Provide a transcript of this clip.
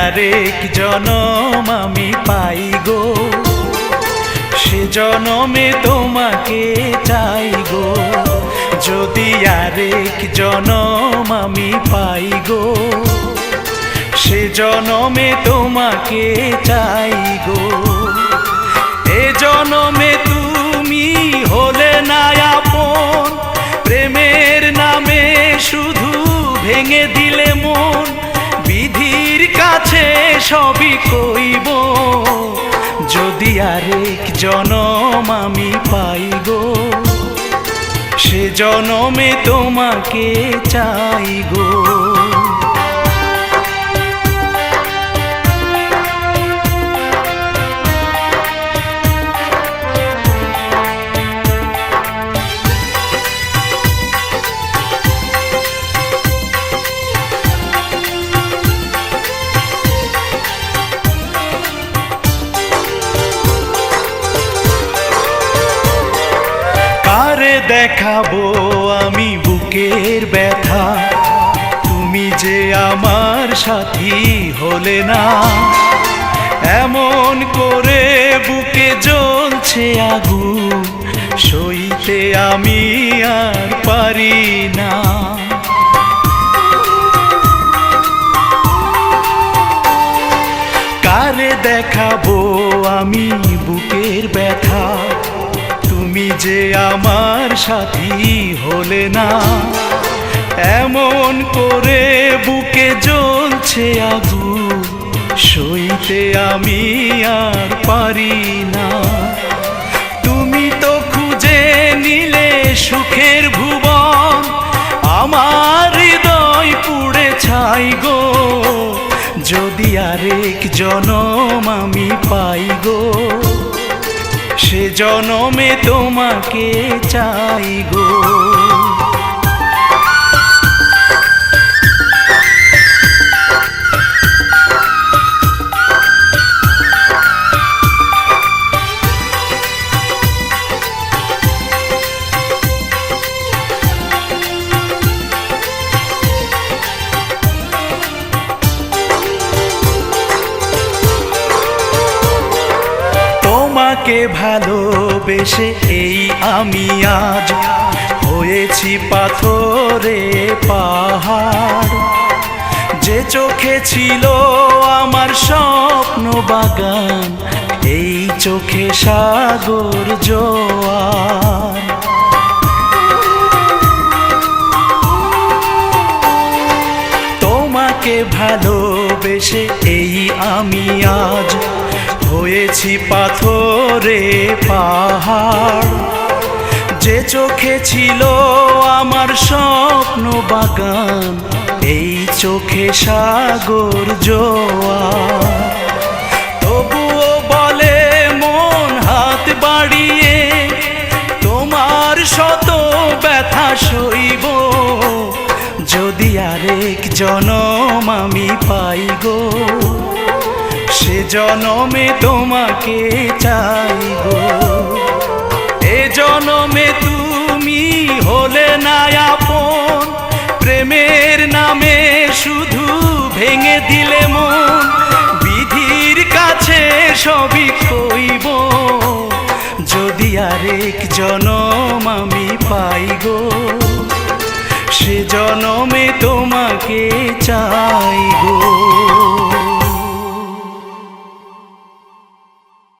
আরেক জনম আমি পাই গো, সে জনমে তোমাকে চাই গো। যদি আরেক জনম আমি পাই গো, সে জনমে তোমাকে চাই গো। এ জনমে তুমি হলে না আপন, প্রেমের নামে শুধু ভেঙে দিলে মন। বিধির কাছে সবই কইব, যদি আরেক জনম আমি পাই গো, সে জনমে তোমাকে চাই গো। কারে দেখাবো আমি বুকের ব্যথা, তুমি যে আমার সাথী হলে না। এমন করে বুকে জ্বলছে আগুন, সইতে আমি আর পারি না। কারে দেখাবো আমি বুকের ব্যথা, তুমি যে আমার সাথী হলে না। এমন করে বুকে জ্বলছে আগুন, সইতে আমি আর পারি না। তুমি তো খুঁজে নিলে সুখের ভুবন, আমার হৃদয় পুড়ে ছাই গো। যদি আরেক জনম আমি পাই গো, সে জনমে তোমাকে চাই গো। তোমাকে ভালোবেসে এই আমি আজ হয়েছি পাথরে পাহাড়। যে চোখে ছিল আমার স্বপ্ন বাগান, এই চোখে সাগর জোয়ার। তোমাকে ভালোবেসে এই আমি আজ হয়েছি পাথরে পাহাড়। যে চোখে ছিল আমার স্বপ্ন বাগান, এই চোখে সাগর জোয়ার। তবুও বলে মন হাত বাড়িয়ে, তোমার শত ব্যথা সইব। যদি আরেক জনম আমি পাই গো, সে জনমে তোমাকে চাই গো। এ জনমে তুমি হলে না আপন, প্রেমের নামে শুধু ভেঙে দিলে মন। বিধির কাছে সবই কইব, যদি আরেক জনম আমি পাই গো, সে জনমে তোমার